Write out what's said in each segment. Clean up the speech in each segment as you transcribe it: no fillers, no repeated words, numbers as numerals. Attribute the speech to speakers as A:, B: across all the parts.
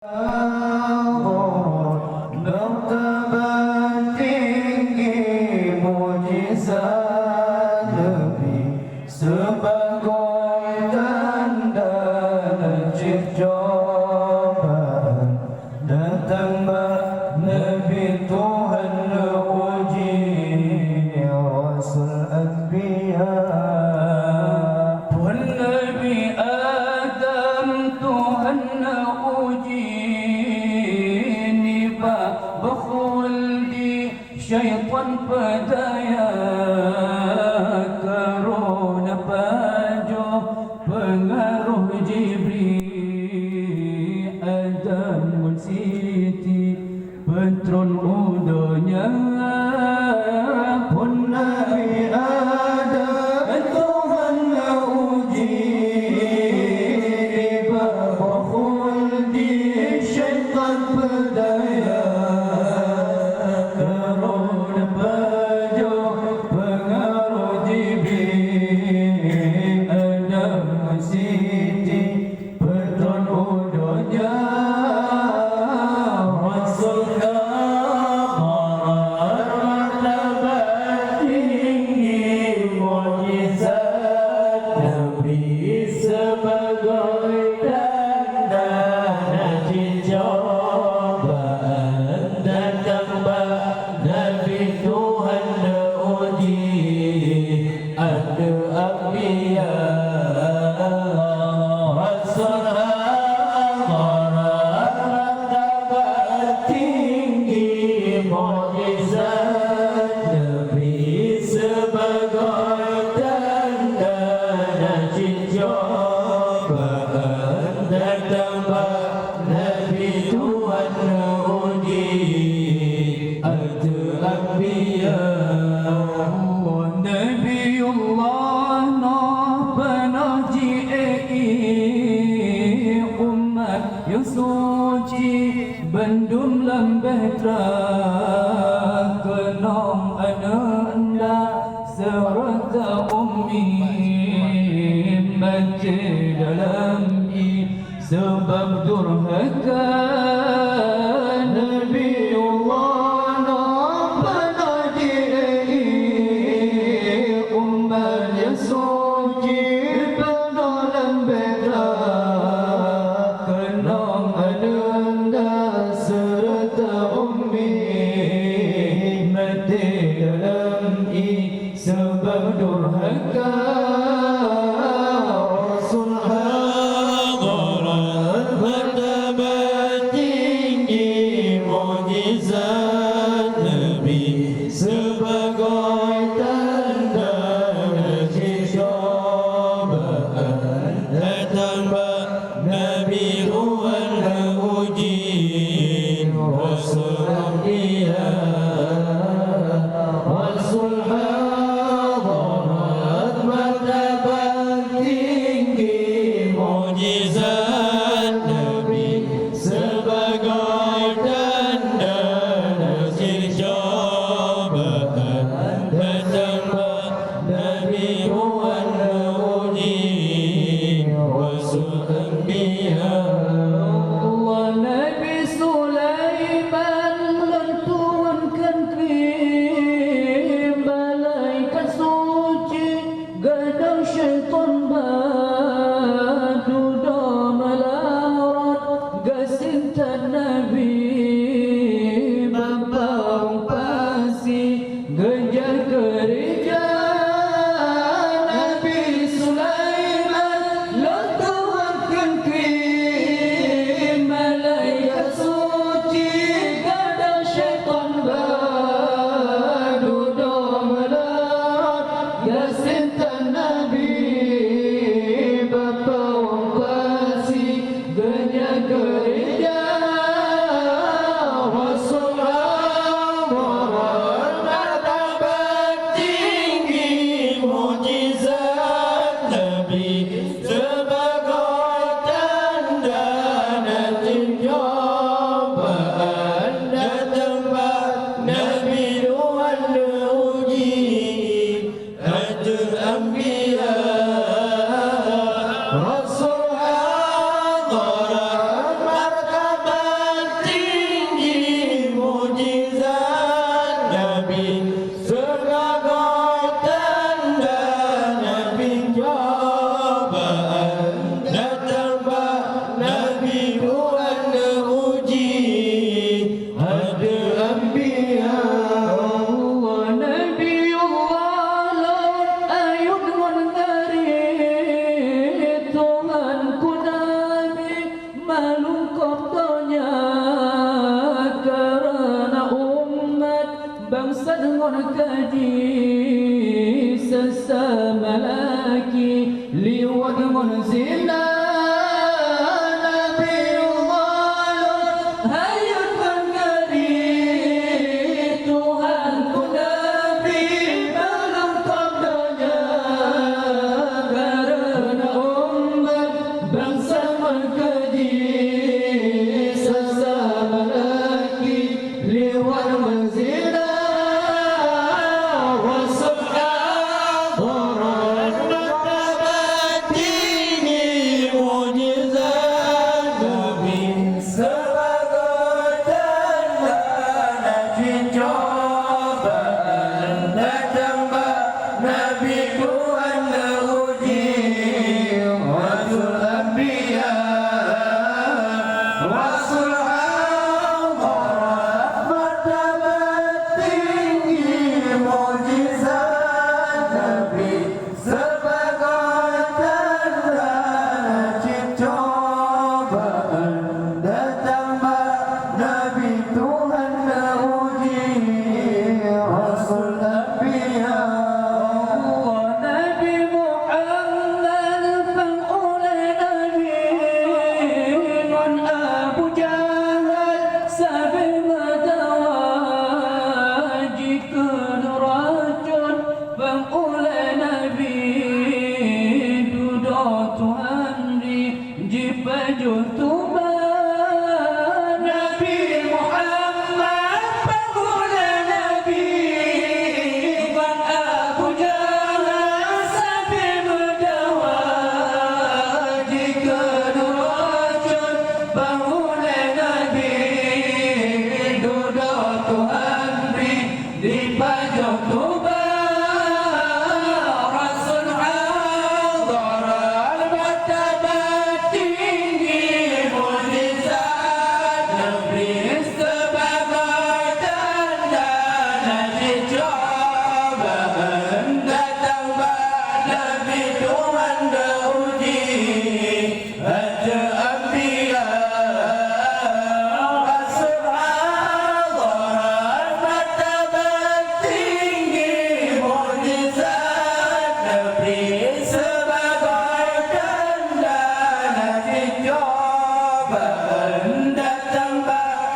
A: Martabat tinggi mujizat Nabi sebagai tanda najib cobaan datang Nabi Tuhan uji Rasul Anbiya pun Nabi Adam Tuhan uji بخلدي شيطان بدايا karuna pajo pengaruh Jibril Adam Siti patron udonya pun Nabi Adam Tuhan uji bakhuldi syaitan bedaya yang suci bendum lembehtra kenong ananda serta ummi mati dalam sebab durhaka Nabiullah nabi umat yang suci bendum lembehtra sebab durhaka Rasul hadirat martabat tinggi mujizat Nabi sebagai tanda najib cobaan datang Nabi Tuhan uji Rasul Anbiya Rasul mujizat Nabi sebagai tanda najib cobaan datang Nabi Tuhan uji Rasul Anbiya Allah Nabi Sulaiman menurunkan krim malaikat suci gadang syaitan Nabi Bambang Pasi Gejah gereja Nabi Sulaiman lontuhkan krim malaikat suci gadang syaitan baduda melarat Yasintan Nabi Bambang Pasi Gejah gereja zina Nabi Muhammad hayatkan kali Tuhanku Nabi dalam sabdanya karena umat bangsa mengkaji sesama lagi lewat menzina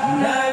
A: Nah